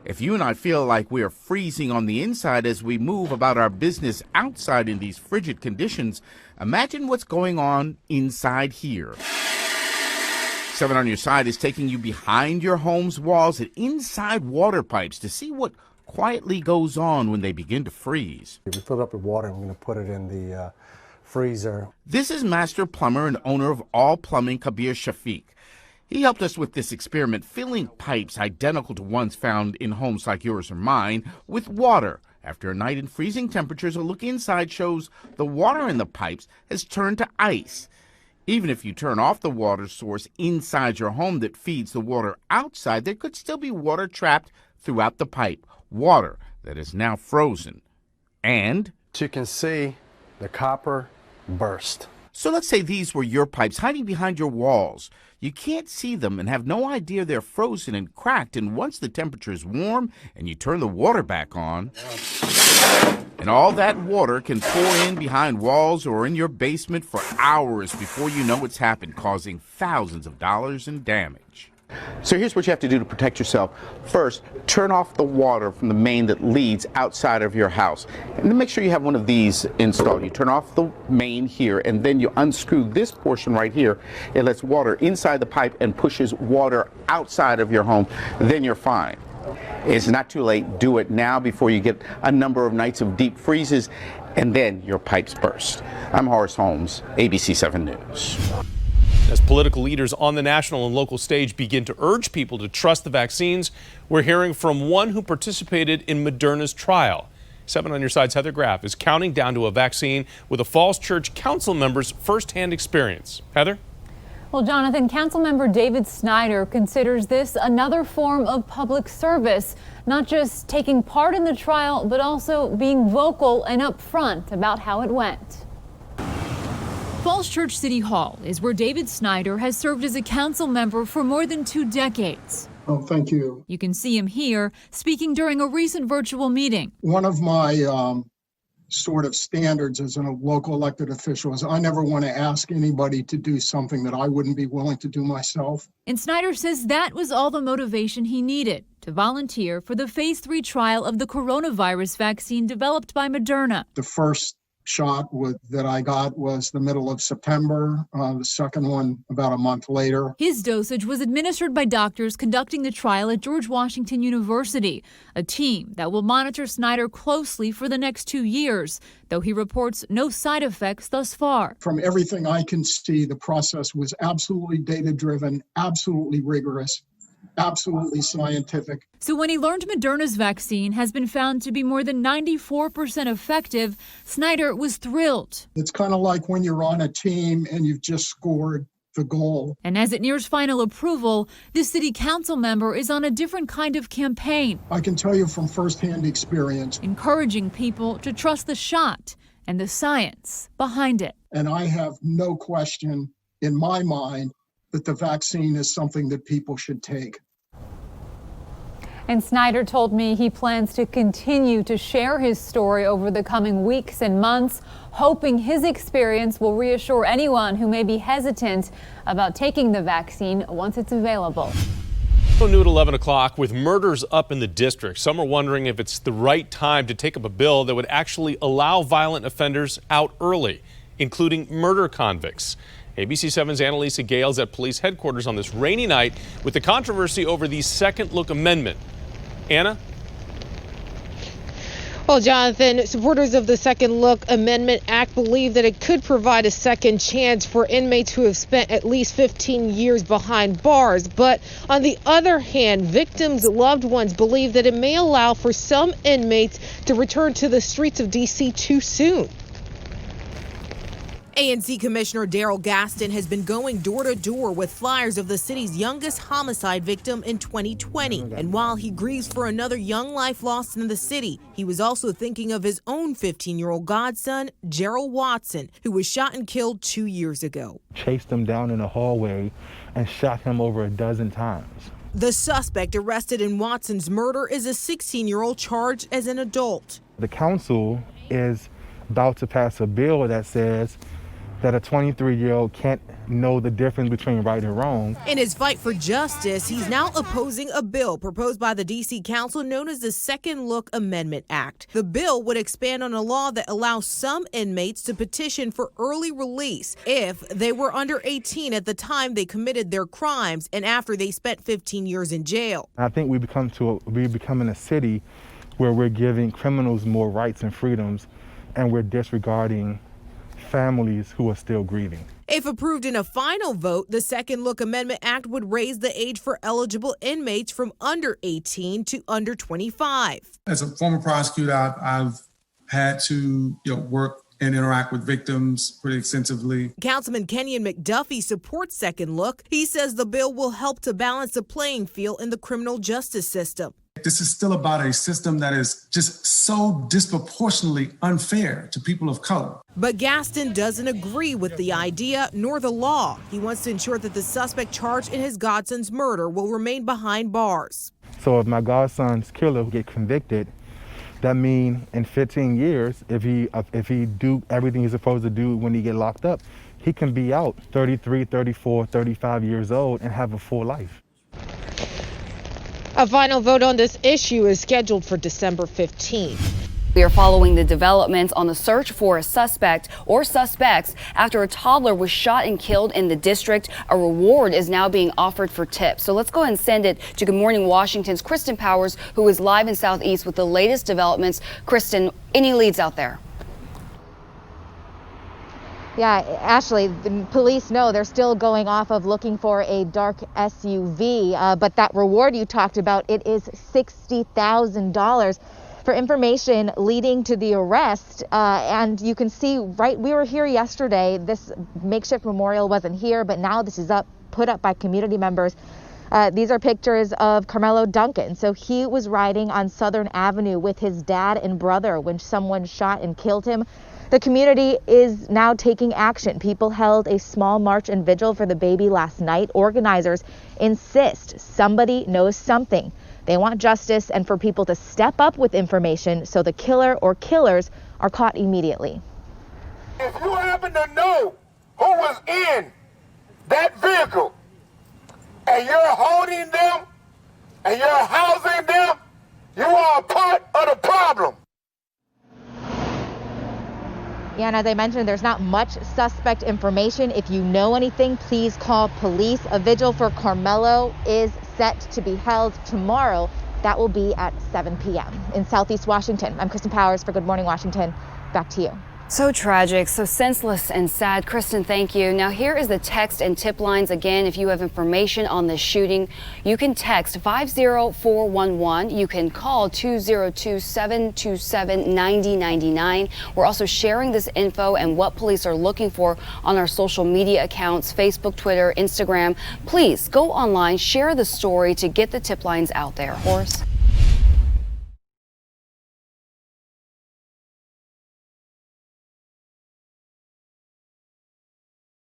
If you and I feel like we are freezing on the inside as we move about our business outside in these frigid conditions, imagine what's going on inside here. 7 on Your Side is taking you behind your home's walls and inside water pipes to see what quietly goes on when they begin to freeze. We fill it up with water and we're going to put it in the freezer. This is master plumber and owner of All Plumbing, Kabir Shafiq. He helped us with this experiment, filling pipes identical to ones found in homes like yours or mine with water. After a night in freezing temperatures, a look inside shows the water in the pipes has turned to ice. Even if you turn off the water source inside your home that feeds the water outside, there could still be water trapped throughout the pipe, water that is now frozen. And as you can see, the copper burst. So let's say these were your pipes hiding behind your walls. You can't see them and have no idea they're frozen and cracked, and once the temperature is warm and you turn the water back on, and all that water can pour in behind walls or in your basement for hours before you know it's happened, causing thousands of dollars in damage. So here's what you have to do to protect yourself. First, turn off the water from the main that leads outside of your house. And then make sure you have one of these installed. You turn off the main here, and then you unscrew this portion right here. It lets water inside the pipe and pushes water outside of your home. Then you're fine. It's not too late. Do it now before you get a number of nights of deep freezes, and then your pipes burst. I'm Horace Holmes, ABC 7 News. As political leaders on the national and local stage begin to urge people to trust the vaccines, we're hearing from one who participated in Moderna's trial. 7 on Your Side's Heather Graff is counting down to a vaccine with a Falls Church council member's firsthand experience. Heather? Well, Jonathan, Councilmember David Snyder considers this another form of public service, not just taking part in the trial, but also being vocal and upfront about how it went. Falls Church City Hall is where David Snyder has served as a council member for more than 2 decades. Oh, thank you. You can see him here speaking during a recent virtual meeting. One of my sort of standards as a local elected official is I never want to ask anybody to do something that I wouldn't be willing to do myself. And Snyder says that was all the motivation he needed to volunteer for the phase 3 trial of the coronavirus vaccine developed by Moderna. The first shot that I got was the middle of September, the second one about a month later. His dosage was administered by doctors conducting the trial at George Washington University, a team that will monitor Snyder closely for the next 2 years, though he reports no side effects thus far. From everything I can see, the process was absolutely data-driven, absolutely rigorous, absolutely scientific. So when he learned Moderna's vaccine has been found to be more than 94% effective, Snyder was thrilled. It's kind of like when you're on a team and you've just scored the goal. And as it nears final approval, this city council member is on a different kind of campaign. I can tell you from firsthand experience, encouraging people to trust the shot and the science behind it. And I have no question in my mind that the vaccine is something that people should take. And Snyder told me he plans to continue to share his story over the coming weeks and months, hoping his experience will reassure anyone who may be hesitant about taking the vaccine once it's available. So new at 11 o'clock, with murders up in the district, some are wondering if it's the right time to take up a bill that would actually allow violent offenders out early, including murder convicts. ABC 7's Annalisa Gale's at police headquarters on this rainy night with the controversy over the Second Look Amendment. Anna? Well, Jonathan, supporters of the Second Look Amendment Act believe that it could provide a second chance for inmates who have spent at least 15 years behind bars. But on the other hand, victims' loved ones believe that it may allow for some inmates to return to the streets of D.C. too soon. ANC Commissioner Daryl Gaston has been going door to door with flyers of the city's youngest homicide victim in 2020. And while he grieves for another young life lost in the city, he was also thinking of his own 15-year-old godson, Gerald Watson, who was shot and killed 2 years ago. Chased him down in a hallway and shot him over a dozen times. The suspect arrested in Watson's murder is a 16-year-old charged as an adult. The council is about to pass a bill that says that a 23-year-old can't know the difference between right and wrong. In his fight for justice, he's now opposing a bill proposed by the D.C. Council known as the Second Look Amendment Act. The bill would expand on a law that allows some inmates to petition for early release if they were under 18 at the time they committed their crimes and after they spent 15 years in jail. I think we're becoming a city where we're giving criminals more rights and freedoms, and we're disregarding families who are still grieving. If approved in a final vote, the Second Look Amendment Act would raise the age for eligible inmates from under 18 to under 25. As a former prosecutor, I've had to work and interact with victims pretty extensively. Councilman Kenyon McDuffie supports Second Look. He says the bill will help to balance the playing field in the criminal justice system. This is still about a system that is just so disproportionately unfair to people of color. But Gaston doesn't agree with the idea nor the law. He wants to ensure that the suspect charged in his godson's murder will remain behind bars. So if my godson's killer will get convicted, that means in 15 years, if he do everything he's supposed to do when he get locked up, he can be out 33, 34, 35 years old and have a full life. A final vote on this issue is scheduled for December 15th. We are following the developments on the search for a suspect or suspects after a toddler was shot and killed in the district. A reward is now being offered for tips. So let's go ahead and send it to Good Morning Washington's Kristen Powers, who is live in Southeast with the latest developments. Kristen, any leads out there? Yeah, Ashley, the police know they're still going off of looking for a dark SUV, but that reward you talked about, it is $60,000 for information leading to the arrest. And you can see, we were here yesterday. This makeshift memorial wasn't here, but now this is put up by community members. These are pictures of Carmelo Duncan. So he was riding on Southern Avenue with his dad and brother when someone shot and killed him. The community is now taking action. People held a small march and vigil for the baby last night. Organizers insist somebody knows something. They want justice and for people to step up with information so the killer or killers are caught immediately. If you happen to know who was in that vehicle and you're holding them and you're housing them, you are a part of the problem. Yeah, and as I mentioned, there's not much suspect information. If you know anything, please call police. A vigil for Carmelo is set to be held tomorrow. That will be at 7 p.m. in Southeast Washington. I'm Kristen Powers for Good Morning Washington. Back to you. So tragic, so senseless and sad. Kristen, thank you. Now here is the text and tip lines again. If you have information on this shooting, you can text 50411. You can call 202-727-9099. We're also sharing this info and what police are looking for on our social media accounts, Facebook, Twitter, Instagram. Please go online, share the story to get the tip lines out there. Horace?